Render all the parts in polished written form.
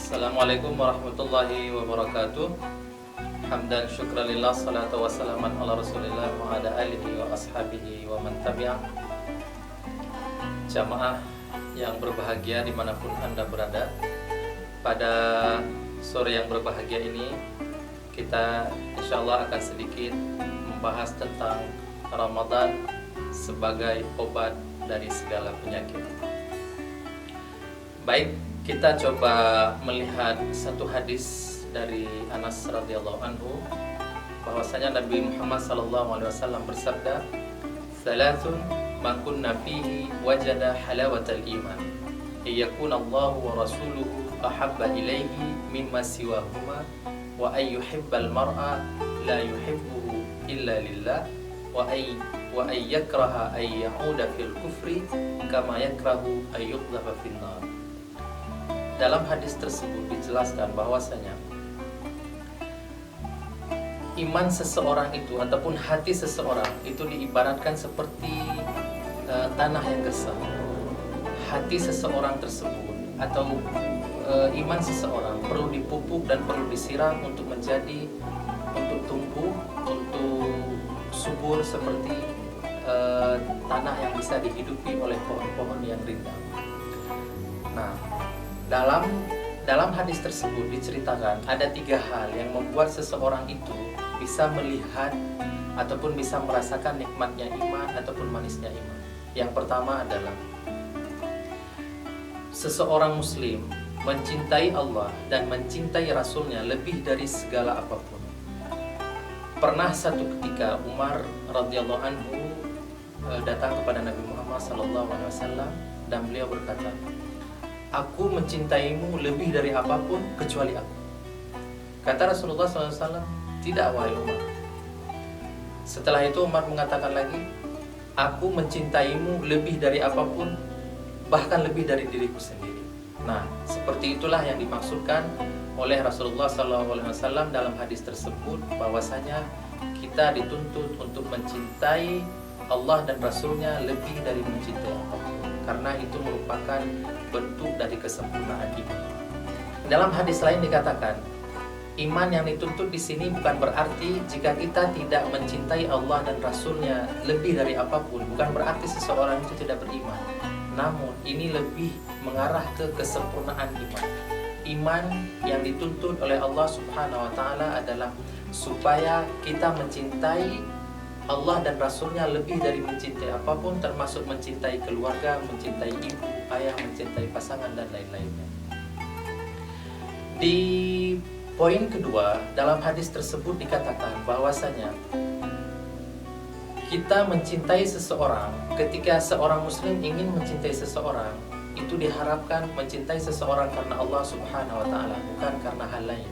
Assalamualaikum warahmatullahi wabarakatuh. Hamdan syukranillah, salatu wassalaman ala rasulillah wa ala alihi wa ashabihi wa man tabi'ah. Jamaah yang berbahagia dimanapun Anda berada, pada sore yang berbahagia ini kita insyaallah akan sedikit membahas tentang Ramadan sebagai obat dari segala penyakit. Baik, kita coba melihat satu hadis dari Anas radhiyallahu anhu, bahwasanya Nabi Muhammad sallallahu alaihi wasallam bersabda, "Salatun man kunna fihi wajada halawatal iman, yakun Allah wa rasuluhu ahabba ilaihi mimma siwahuma, wa ay yuhibbal mar'a la yuhibbuhu illa lillah, wa ay yakraha ay ya'uda fil kufri kama yakrahu ay yuqdhafa fin nar." Dalam hadis tersebut dijelaskan bahwasanya iman seseorang itu ataupun hati seseorang itu diibaratkan seperti tanah yang gersang. Hati seseorang tersebut atau iman seseorang perlu dipupuk dan perlu disiram untuk tumbuh, untuk subur seperti tanah yang bisa dihidupi oleh pohon-pohon yang rindang. Nah, dalam hadis tersebut diceritakan ada 3 hal yang membuat seseorang itu bisa melihat ataupun bisa merasakan nikmatnya iman ataupun manisnya iman. Yang pertama adalah seseorang muslim mencintai Allah dan mencintai Rasulnya lebih dari segala apapun. Pernah satu ketika Umar radhiyallahu anhu datang kepada Nabi Muhammad SAW dan beliau berkata, "Aku mencintaimu lebih dari apapun kecuali aku." Kata Rasulullah SAW, "Tidak, wahai Umar." Setelah itu Umar mengatakan lagi, "Aku mencintaimu lebih dari apapun, bahkan lebih dari diriku sendiri." Nah, seperti itulah yang dimaksudkan oleh Rasulullah SAW dalam hadis tersebut, bahwasanya kita dituntut untuk mencintai Allah dan Rasulnya lebih dari mencintai apapun, karena itu merupakan bentuk dari kesempurnaan iman. Dalam hadis lain dikatakan, iman yang dituntut di sini bukan berarti jika kita tidak mencintai Allah dan Rasulnya lebih dari apapun, bukan berarti seseorang itu tidak beriman. Namun ini lebih mengarah ke kesempurnaan iman. Iman yang dituntut oleh Allah Subhanahu wa Ta'ala adalah supaya kita mencintai Allah dan Rasulnya lebih dari mencintai apapun, termasuk mencintai keluarga, mencintai ibu, ayah, mencintai pasangan, dan lain-lainnya. Di poin kedua, dalam hadis tersebut dikatakan bahwasanya kita mencintai seseorang, ketika seorang muslim ingin mencintai seseorang, itu diharapkan mencintai seseorang karena Allah Subhanahu wa Ta'ala, bukan karena hal lain.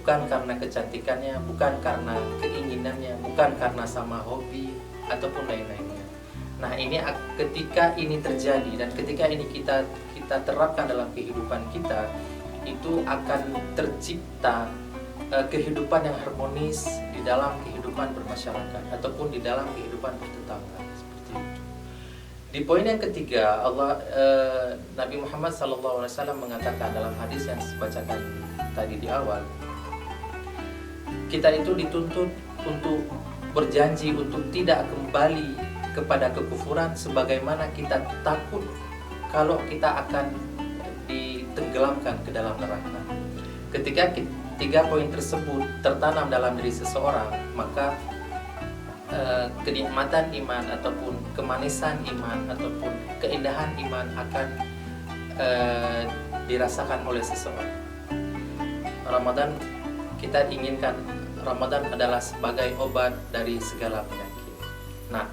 Bukan karena kecantikannya, bukan karena keinginannya, bukan karena sama hobi ataupun lain-lainnya. Nah, ini ketika ini terjadi dan ketika ini kita terapkan dalam kehidupan kita, itu akan tercipta kehidupan yang harmonis di dalam kehidupan bermasyarakat ataupun di dalam kehidupan bertetangga, seperti itu. Di poin yang ketiga, Nabi Muhammad SAW mengatakan dalam hadis yang saya bacakan tadi di awal, kita itu dituntut untuk berjanji untuk tidak kembali kepada kekufuran, sebagaimana kita takut kalau kita akan ditenggelamkan ke dalam neraka. Ketika 3 poin tersebut tertanam dalam diri seseorang, maka kenikmatan iman ataupun kemanisan iman ataupun keindahan iman akan dirasakan oleh seseorang. Ramadan, kita inginkan Ramadan adalah sebagai obat dari segala penyakit. Nah,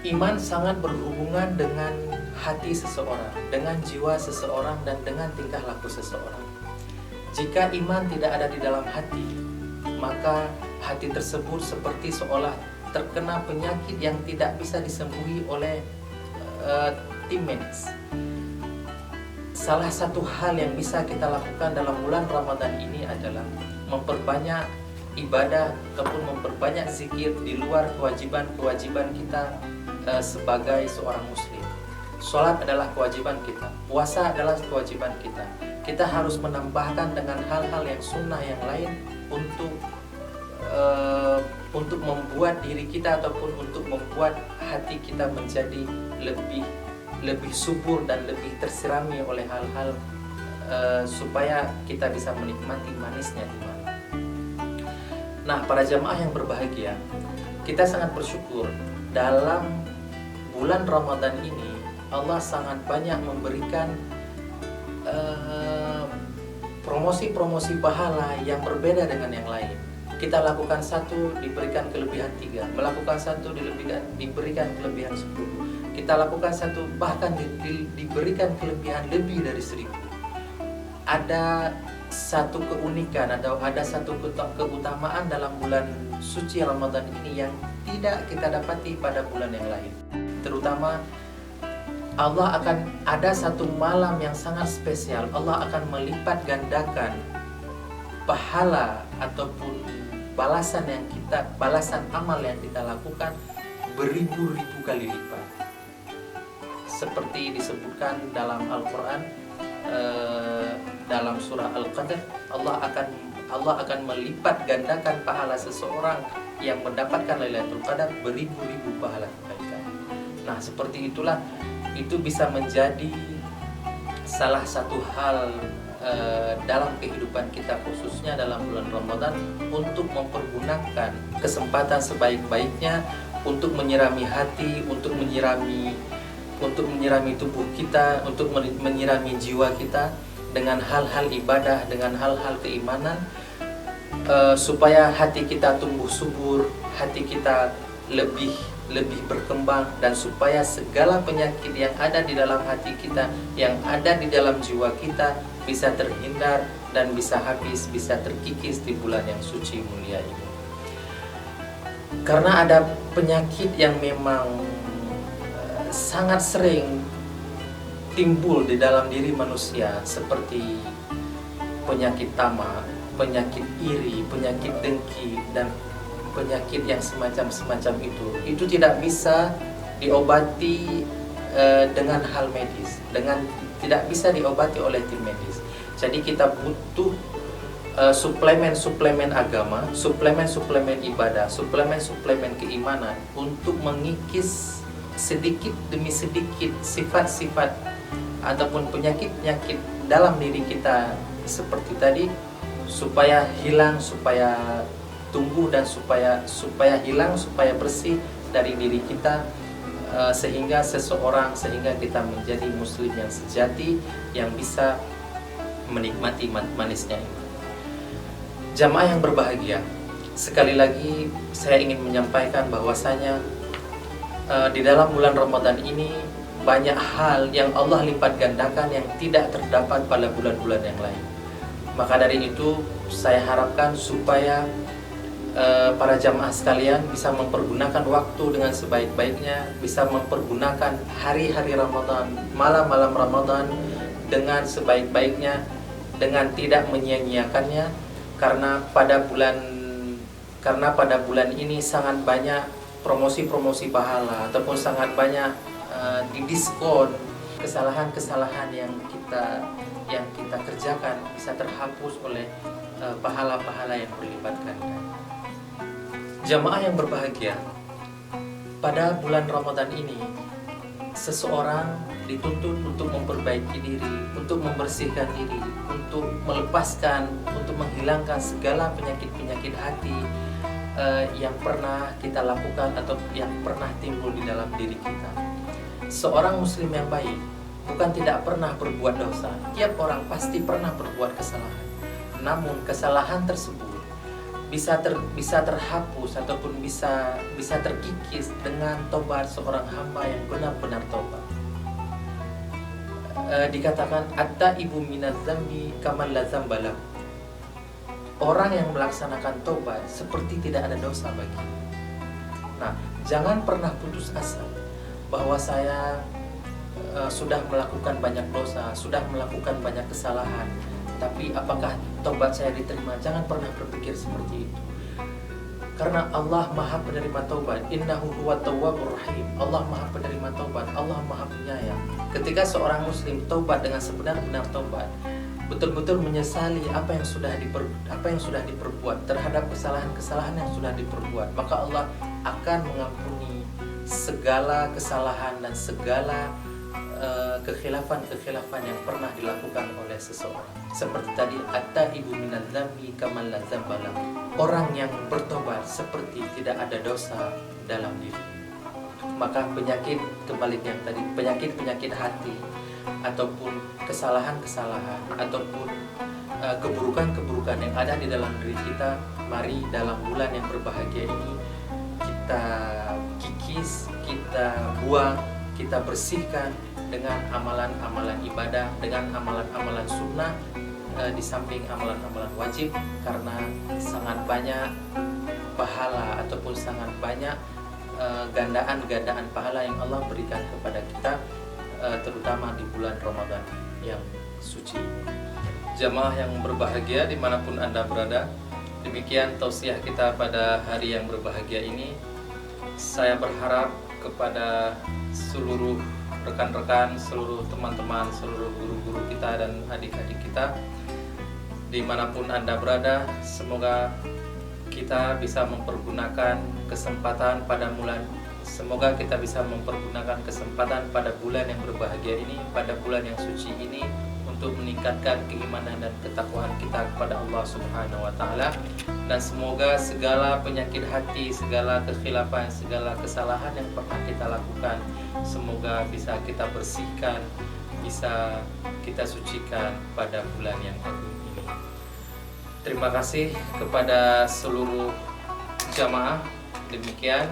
iman sangat berhubungan dengan hati seseorang, dengan jiwa seseorang, dan dengan tingkah laku seseorang. Jika iman tidak ada di dalam hati, maka hati tersebut seperti seolah terkena penyakit yang tidak bisa disembuhi oleh tim medis. Salah satu hal yang bisa kita lakukan dalam bulan Ramadan ini adalah memperbanyak ibadah ataupun memperbanyak zikir di luar kewajiban-kewajiban kita sebagai seorang muslim, sholat adalah kewajiban kita, puasa adalah kewajiban kita. Kita harus menambahkan dengan hal-hal yang sunnah yang lain untuk membuat diri kita ataupun untuk membuat hati kita menjadi lebih subur dan lebih tersirami oleh hal-hal supaya kita bisa menikmati manisnya iman. Nah, para jamaah yang berbahagia, kita sangat bersyukur dalam bulan Ramadan ini Allah sangat banyak memberikan promosi-promosi pahala yang berbeda dengan yang lain. Kita lakukan satu diberikan kelebihan 3, melakukan satu diberikan kelebihan 10. Kita lakukan satu bahkan diberikan kelebihan lebih dari 1000. Ada satu keunikan atau ada satu keutamaan dalam bulan suci Ramadan ini yang tidak kita dapati pada bulan yang lain. Terutama Allah akan ada satu malam yang sangat spesial. Allah akan melipat gandakan pahala ataupun balasan amal yang kita lakukan beribu-ribu kali lipat. Seperti disebutkan dalam Al-Quran, dalam surah Al-Qadr, Allah akan melipat gandakan pahala seseorang yang mendapatkan Lailatul Qadar beribu-ribu pahala kebaikan. Nah, seperti itulah, itu bisa menjadi salah satu hal dalam kehidupan kita, khususnya dalam bulan Ramadan, untuk mempergunakan kesempatan sebaik-baiknya untuk menyirami hati, untuk menyirami tubuh kita, untuk menyirami jiwa kita dengan hal-hal ibadah, dengan hal-hal keimanan, supaya hati kita tumbuh subur, hati kita lebih berkembang, dan supaya segala penyakit yang ada di dalam hati kita, yang ada di dalam jiwa kita bisa terhindar dan bisa habis, bisa terkikis di bulan yang suci mulia ini. Karena ada penyakit yang memang sangat sering timbul di dalam diri manusia, seperti penyakit tamak, penyakit iri, penyakit dengki, dan penyakit yang semacam itu tidak bisa diobati dengan hal medis, tidak bisa diobati oleh tim medis. Jadi kita butuh suplemen-suplemen agama, suplemen-suplemen ibadah, suplemen-suplemen keimanan untuk mengikis sedikit demi sedikit sifat-sifat ataupun penyakit-penyakit dalam diri kita seperti tadi, supaya hilang, supaya tumbuh, dan supaya hilang, supaya bersih dari diri kita, sehingga kita menjadi muslim yang sejati, yang bisa menikmati manisnya iman. Jamaah yang berbahagia, sekali lagi saya ingin menyampaikan bahwasanya di dalam bulan Ramadan ini banyak hal yang Allah lipat gandakan yang tidak terdapat pada bulan-bulan yang lain. Maka dari itu saya harapkan supaya para jamaah sekalian bisa mempergunakan waktu dengan sebaik-baiknya, bisa mempergunakan hari-hari Ramadan, malam-malam Ramadan dengan sebaik-baiknya, dengan tidak menyia-nyiakannya, karena pada bulan ini sangat banyak promosi-promosi pahala ataupun sangat banyak didiskon. Kesalahan-kesalahan yang kita kerjakan bisa terhapus oleh pahala-pahala yang berlipat ganda. Jamaah yang berbahagia, pada bulan Ramadan ini seseorang dituntut untuk memperbaiki diri, untuk membersihkan diri, untuk melepaskan, untuk menghilangkan segala penyakit-penyakit hati yang pernah kita lakukan atau yang pernah timbul di dalam diri kita. Seorang muslim yang baik bukan tidak pernah berbuat dosa. Tiap orang pasti pernah berbuat kesalahan. Namun kesalahan tersebut bisa terhapus ataupun bisa terkikis dengan tobat seorang hamba yang benar-benar tobat. Dikatakan at-taibu minadz dzambi kaman la dzamba lahu. Orang yang melaksanakan tobat seperti tidak ada dosa bagi. Nah, jangan pernah putus asa bahwa saya sudah melakukan banyak dosa, sudah melakukan banyak kesalahan, tapi apakah tobat saya diterima? Jangan pernah berpikir seperti itu. Karena Allah Maha penerima taubat. Innahu huwa tawwabur rahim. Allah Maha penerima taubat, Allah Maha penyayang. Ketika seorang muslim taubat dengan sebenar-benar taubat, betul-betul menyesali apa yang sudah diperbuat, terhadap kesalahan-kesalahan yang sudah diperbuat, maka Allah akan mengampuni segala kesalahan dan segala kekhilafan-kekhilafan yang pernah dilakukan oleh seseorang. Seperti tadi, at-taibu minadz dzambi kaman la dzamba lahu. Orang yang bertobat seperti tidak ada dosa dalam diri. Maka penyakit kebalik yang tadi, penyakit hati ataupun kesalahan-kesalahan ataupun keburukan-keburukan yang ada di dalam diri kita, mari dalam bulan yang berbahagia ini kita kikis, kita buang, kita bersihkan dengan amalan-amalan ibadah, dengan amalan-amalan sunnah, di samping amalan-amalan wajib, karena sangat banyak pahala ataupun sangat banyak gandaan-gandaan pahala yang Allah berikan kepada kita, terutama di bulan Ramadan yang suci. Jamaah yang berbahagia dimanapun Anda berada, demikian tausiah kita pada hari yang berbahagia ini. Saya berharap kepada seluruh rekan-rekan, seluruh teman-teman, seluruh guru-guru kita dan adik-adik kita dimanapun Anda berada, semoga kita bisa mempergunakan kesempatan pada bulan yang berbahagia ini, pada bulan yang suci ini, untuk meningkatkan keimanan dan ketakwaan kita kepada Allah Subhanahu wa Ta'ala. Dan semoga segala penyakit hati, segala kekhilafan, segala kesalahan yang pernah kita lakukan, semoga bisa kita bersihkan, bisa kita sucikan pada bulan yang agung ini. Terima kasih kepada seluruh jamaah. Demikian,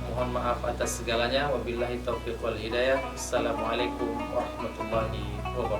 mohon maaf atas segalanya. Wabillahi taufiq wal hidayah. Assalamualaikum warahmatullahi wabarakatuh.